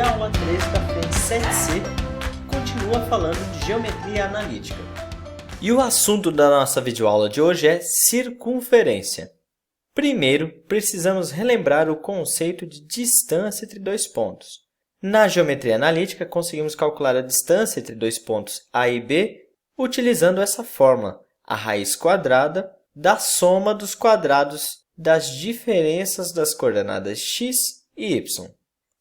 na aula 13 da frente 7C, continua falando de geometria analítica. E o assunto da nossa videoaula de hoje é circunferência. Primeiro, precisamos relembrar o conceito de distância entre dois pontos. Na geometria analítica, conseguimos calcular a distância entre dois pontos A e B utilizando essa fórmula, a raiz quadrada da soma dos quadrados das diferenças das coordenadas x e y.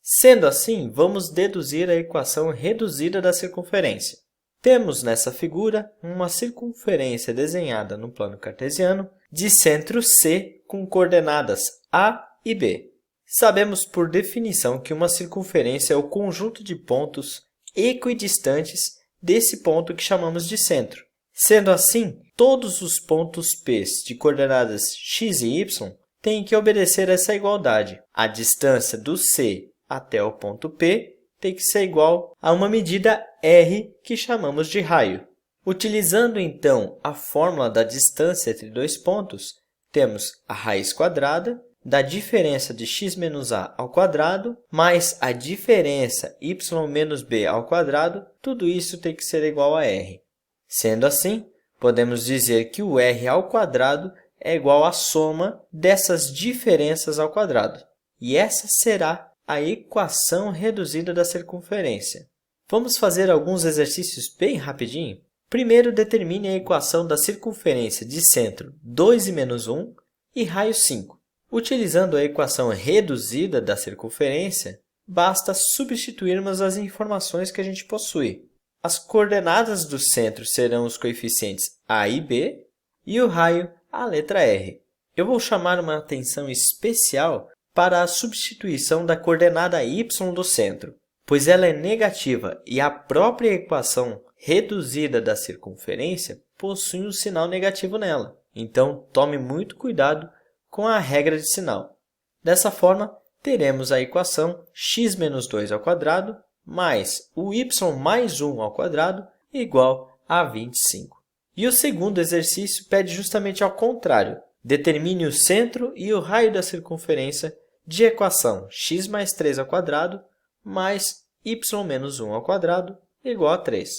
Sendo assim, vamos deduzir a equação reduzida da circunferência. Temos nessa figura uma circunferência desenhada no plano cartesiano de centro C com coordenadas A e B. Sabemos por definição que uma circunferência é o conjunto de pontos equidistantes desse ponto que chamamos de centro. Sendo assim, todos os pontos P de coordenadas x e y têm que obedecer essa igualdade. A distância do C até o ponto P tem que ser igual a uma medida r que chamamos de raio. Utilizando então a fórmula da distância entre dois pontos, temos a raiz quadrada da diferença de x menos a ao quadrado mais a diferença y menos b ao quadrado, tudo isso tem que ser igual a r. Sendo assim, podemos dizer que o r ao quadrado é igual à soma dessas diferenças ao quadrado. E essa será a equação reduzida da circunferência. Vamos fazer alguns exercícios bem rapidinho? Primeiro, determine a equação da circunferência de centro 2 e menos 1 e raio 5. Utilizando a equação reduzida da circunferência, basta substituirmos as informações que a gente possui. As coordenadas do centro serão os coeficientes a e b e o raio a letra r. Eu vou chamar uma atenção especial para a substituição da coordenada y do centro, pois ela é negativa e a própria equação reduzida da circunferência possui um sinal negativo nela. Então, tome muito cuidado com a regra de sinal. Dessa forma, teremos a equação x menos 2 ao quadrado mais o y mais 1 ao quadrado igual a 25. E o segundo exercício pede justamente ao contrário. Determine o centro e o raio da circunferência de equação x mais 3 ao quadrado mais y menos 1 ao quadrado igual a 3.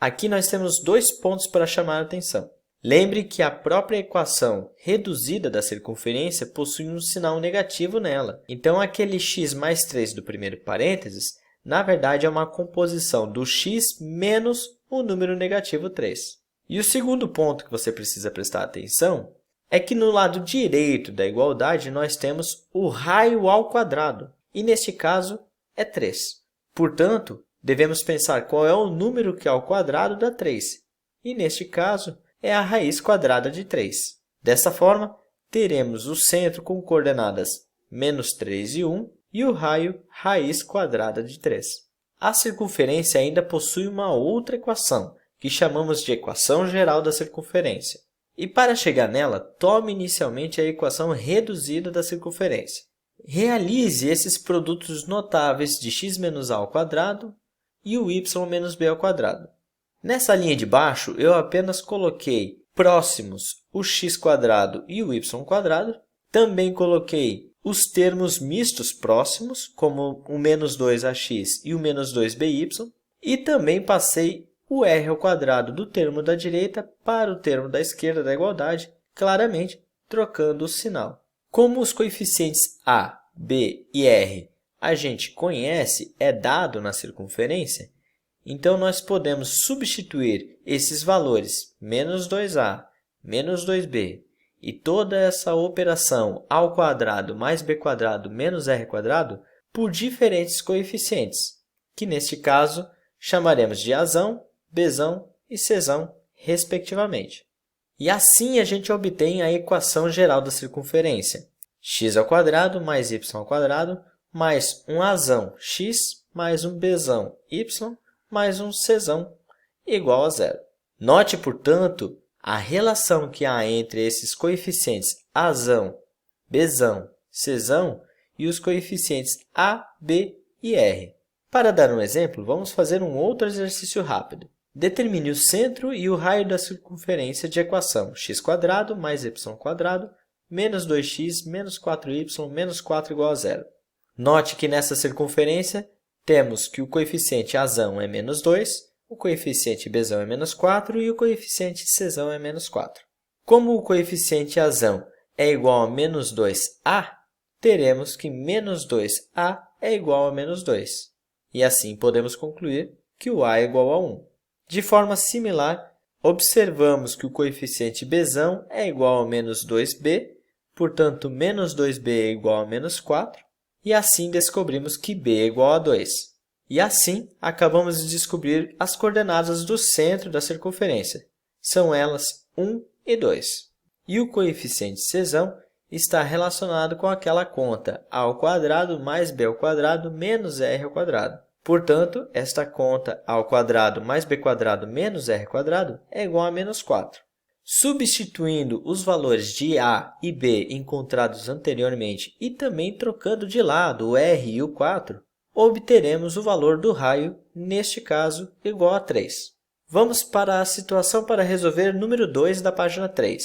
Aqui nós temos dois pontos para chamar a atenção. Lembre que a própria equação reduzida da circunferência possui um sinal negativo nela. Então, aquele x mais 3 do primeiro parênteses, na verdade, é uma composição do x menos o número negativo 3. E o segundo ponto que você precisa prestar atenção é que no lado direito da igualdade nós temos o raio ao quadrado, e neste caso é 3. Portanto, devemos pensar qual é o número que ao quadrado dá 3, e neste caso é a raiz quadrada de 3. Dessa forma, teremos o centro com coordenadas menos 3 e 1 e o raio raiz quadrada de 3. A circunferência ainda possui uma outra equação, que chamamos de equação geral da circunferência. E para chegar nela, tome inicialmente a equação reduzida da circunferência. Realize esses produtos notáveis de x menos a ao quadrado e o y menos b ao quadrado. Nessa linha de baixo, eu apenas coloquei próximos o x quadrado e o y quadrado. Também coloquei os termos mistos próximos, como o menos 2ax e o menos 2by. E também passei o r ao quadrado do termo da direita para o termo da esquerda da igualdade, claramente trocando o sinal. Como os coeficientes a, b e r a gente conhece, é dado na circunferência, então nós podemos substituir esses valores, menos 2a, menos 2b, e toda essa operação ao quadrado mais b quadrado menos r quadrado por diferentes coeficientes, que neste caso chamaremos de azão, bzão e czão, respectivamente. E assim a gente obtém a equação geral da circunferência. X ao quadrado mais y ao quadrado mais um azão x mais um bzão y mais um czão igual a zero. Note, portanto, a relação que há entre esses coeficientes azão, bzão, czão e os coeficientes a, b e r. Para dar um exemplo, vamos fazer um outro exercício rápido. Determine o centro e o raio da circunferência de equação x² mais y² menos 2x menos 4y menos 4 igual a zero. Note que nessa circunferência temos que o coeficiente Azão é menos 2, o coeficiente Bzão é menos 4 e o coeficiente Czão é menos 4. Como o coeficiente Azão é igual a menos 2a, teremos que menos 2a é igual a menos 2. E assim podemos concluir que o a é igual a 1. De forma similar, observamos que o coeficiente Bzão é igual a menos 2b, portanto, menos 2b é igual a menos 4, e assim descobrimos que b é igual a 2. E assim, acabamos de descobrir as coordenadas do centro da circunferência. São elas 1 e 2. E o coeficiente Czão está relacionado com aquela conta a ao quadrado mais b ao quadrado menos r ao quadrado. Portanto, esta conta a ao quadrado mais b quadrado menos r quadrado é igual a menos 4. Substituindo os valores de a e b encontrados anteriormente e também trocando de lado o r e o 4, obteremos o valor do raio, neste caso, igual a 3. Vamos para a situação para resolver número 2 da página 3.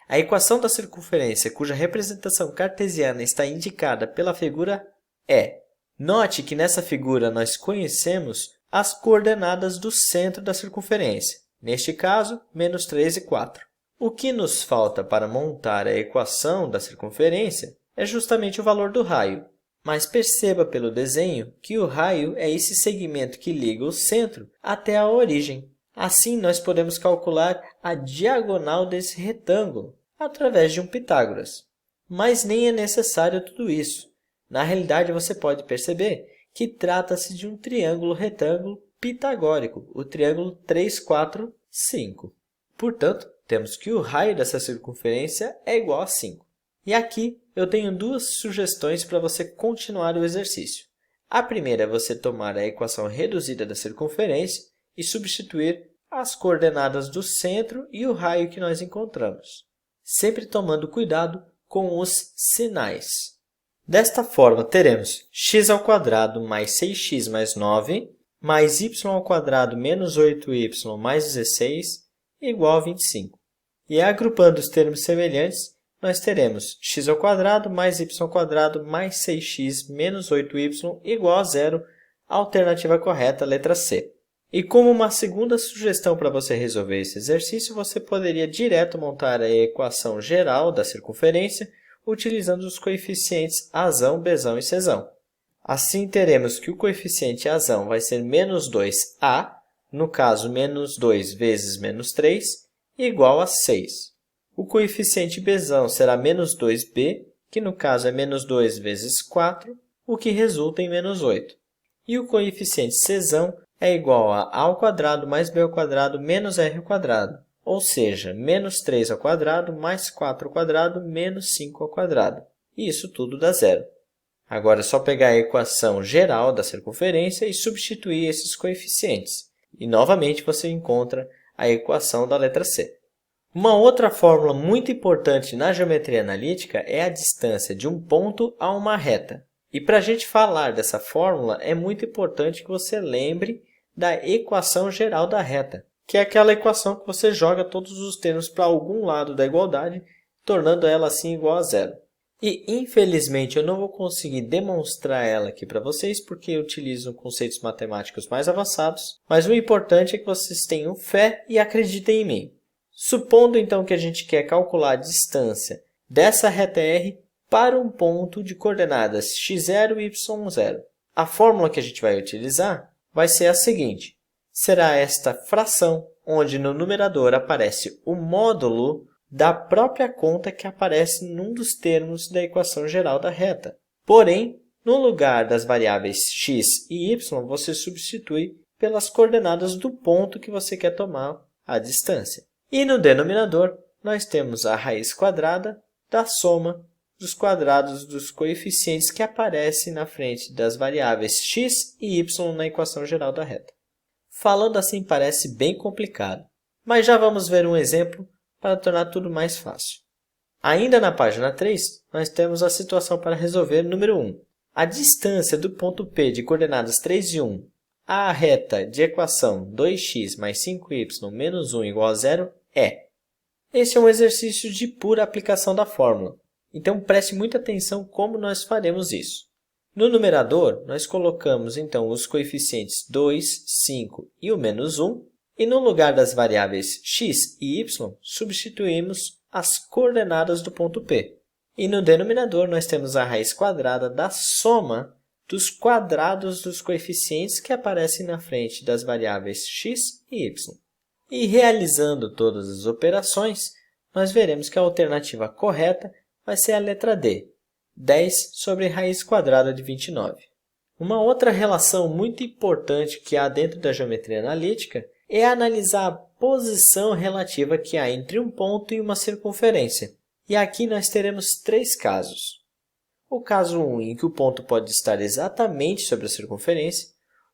A equação da circunferência, cuja representação cartesiana está indicada pela figura, é: note que nessa figura nós conhecemos as coordenadas do centro da circunferência, neste caso, menos 3 e 4. O que nos falta para montar a equação da circunferência é justamente o valor do raio. Mas perceba pelo desenho que o raio é esse segmento que liga o centro até a origem. Assim, nós podemos calcular a diagonal desse retângulo através de um Pitágoras. Mas nem é necessário tudo isso. Na realidade, você pode perceber que trata-se de um triângulo retângulo pitagórico, o triângulo 3, 4, 5. Portanto, temos que o raio dessa circunferência é igual a 5. E aqui eu tenho duas sugestões para você continuar o exercício. A primeira é você tomar a equação reduzida da circunferência e substituir as coordenadas do centro e o raio que nós encontramos, sempre tomando cuidado com os sinais. Desta forma, teremos x² mais 6x mais 9, mais y² menos 8y mais 16, igual a 25. E agrupando os termos semelhantes, nós teremos x² mais y² mais 6x menos 8y igual a 0, a alternativa correta, letra C. E como uma segunda sugestão para você resolver esse exercício, você poderia direto montar a equação geral da circunferência utilizando os coeficientes Azão, Bzão e Czão. Assim, teremos que o coeficiente Azão vai ser menos 2a, no caso, menos 2 vezes menos 3, igual a 6. O coeficiente Bzão será menos 2b, que no caso é menos 2 vezes 4, o que resulta em menos 8. E o coeficiente Czão é igual a ao² mais b ao quadrado menos r ao quadrado, ou seja, menos 3 ao quadrado mais 4 ao quadrado menos 5 ao quadrado. E isso tudo dá zero. Agora é só pegar a equação geral da circunferência e substituir esses coeficientes. E novamente você encontra a equação da letra C. Uma outra fórmula muito importante na geometria analítica é a distância de um ponto a uma reta. E para a gente falar dessa fórmula, é muito importante que você lembre da equação geral da reta, que é aquela equação que você joga todos os termos para algum lado da igualdade, tornando ela assim igual a zero. E, infelizmente, eu não vou conseguir demonstrar ela aqui para vocês, porque eu utilizo conceitos matemáticos mais avançados, mas o importante é que vocês tenham fé e acreditem em mim. Supondo, então, que a gente quer calcular a distância dessa reta R para um ponto de coordenadas x0 e y0. A fórmula que a gente vai utilizar vai ser a seguinte. Será esta fração, onde no numerador aparece o módulo da própria conta que aparece num dos termos da equação geral da reta. Porém, no lugar das variáveis x e y, você substitui pelas coordenadas do ponto que você quer tomar a distância. E no denominador, nós temos a raiz quadrada da soma dos quadrados dos coeficientes que aparecem na frente das variáveis x e y na equação geral da reta. Falando assim parece bem complicado, mas já vamos ver um exemplo para tornar tudo mais fácil. Ainda na página 3, nós temos a situação para resolver número 1. A distância do ponto P de coordenadas 3 e 1 à reta de equação 2x mais 5y menos 1 igual a 0 é. Este é um exercício de pura aplicação da fórmula, então preste muita atenção como nós faremos isso. No numerador, nós colocamos então os coeficientes 2, 5 e o menos 1, e no lugar das variáveis x e y, substituímos as coordenadas do ponto P. E no denominador, nós temos a raiz quadrada da soma dos quadrados dos coeficientes que aparecem na frente das variáveis x e y. E realizando todas as operações, nós veremos que a alternativa correta vai ser a letra D, 10 sobre raiz quadrada de 29. Uma outra relação muito importante que há dentro da geometria analítica é analisar a posição relativa que há entre um ponto e uma circunferência. E aqui nós teremos 3 casos. O caso 1, em que o ponto pode estar exatamente sobre a circunferência.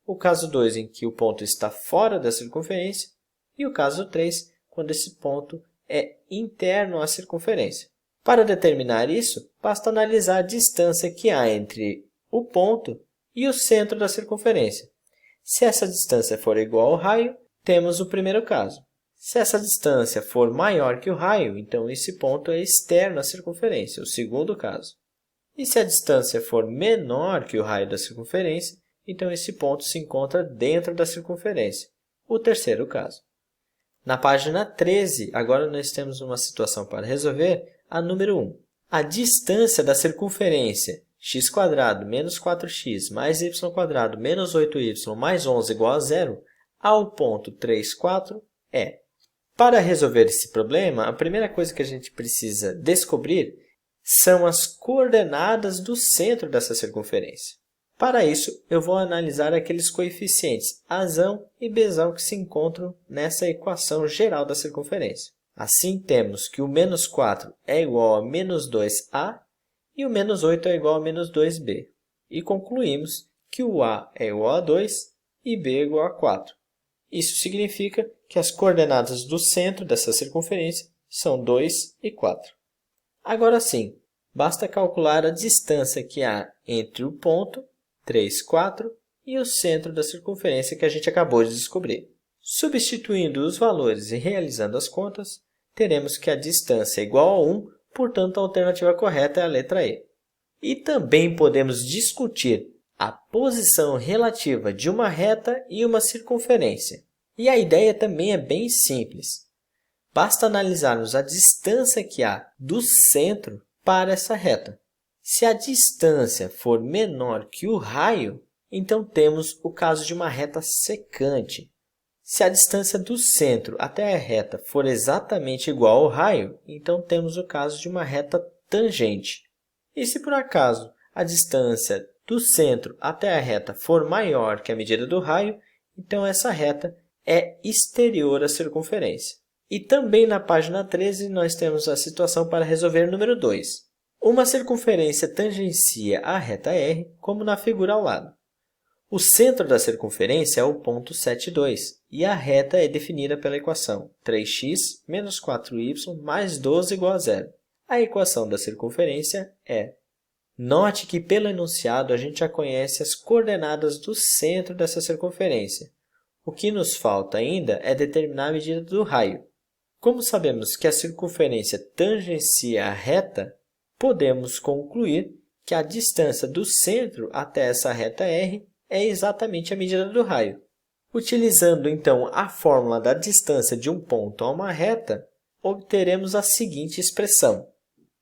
O caso 2, em que o ponto está fora da circunferência. E o caso 3, quando esse ponto é interno à circunferência. Para determinar isso, basta analisar a distância que há entre o ponto e o centro da circunferência. Se essa distância for igual ao raio, temos o primeiro caso. Se essa distância for maior que o raio, então esse ponto é externo à circunferência, o segundo caso. E se a distância for menor que o raio da circunferência, então esse ponto se encontra dentro da circunferência, o terceiro caso. Na página 13, agora nós temos uma situação para resolver, a número 1. A distância da circunferência x² menos 4x mais y² menos 8y mais 11 igual a zero ao ponto 3, 4 é. Para resolver esse problema, a primeira coisa que a gente precisa descobrir são as coordenadas do centro dessa circunferência. Para isso, eu vou analisar aqueles coeficientes Azão e Bzão que se encontram nessa equação geral da circunferência. Assim, temos que o menos 4 é igual a menos 2a e o menos 8 é igual a menos 2b. E concluímos que o a é igual a 2 e b é igual a 4. Isso significa que as coordenadas do centro dessa circunferência são 2 e 4. Agora sim, basta calcular a distância que há entre o ponto 3, 4 e o centro da circunferência que a gente acabou de descobrir. Substituindo os valores e realizando as contas, teremos que a distância é igual a 1, portanto a alternativa correta é a letra E. E também podemos discutir a posição relativa de uma reta e uma circunferência. E a ideia também é bem simples. Basta analisarmos a distância que há do centro para essa reta. Se a distância for menor que o raio, então temos o caso de uma reta secante. Se a distância do centro até a reta for exatamente igual ao raio, então temos o caso de uma reta tangente. E se por acaso a distância do centro até a reta for maior que a medida do raio, então essa reta é exterior à circunferência. E também na página 13 nós temos a situação para resolver número 2. Uma circunferência tangencia a reta R, como na figura ao lado. O centro da circunferência é o ponto 7, 2, e a reta é definida pela equação 3x menos 4y mais 12 igual a zero. A equação da circunferência é. Note que pelo enunciado a gente já conhece as coordenadas do centro dessa circunferência. O que nos falta ainda é determinar a medida do raio. Como sabemos que a circunferência tangencia a reta, podemos concluir que a distância do centro até essa reta R é exatamente a medida do raio. Utilizando, então, a fórmula da distância de um ponto a uma reta, obteremos a seguinte expressão.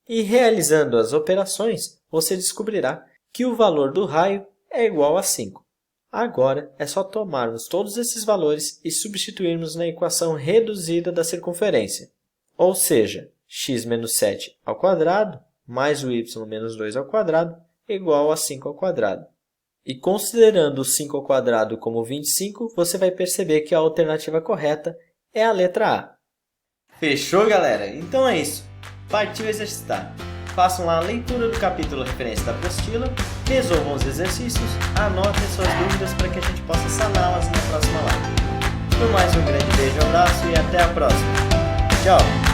E realizando as operações, você descobrirá que o valor do raio é igual a 5. Agora, é só tomarmos todos esses valores e substituirmos na equação reduzida da circunferência. Ou seja, x menos 7 ao quadrado mais o y menos 2 ao quadrado igual a 5 ao quadrado. E considerando o 5 ao quadrado como 25, você vai perceber que a alternativa correta é a letra A. Fechou, galera? Então é isso. Partiu exercitar. Façam lá a leitura do capítulo referente da apostila, resolvam os exercícios, anotem suas dúvidas para que a gente possa saná-las na próxima live. No mais, um grande beijo, abraço e até a próxima. Tchau!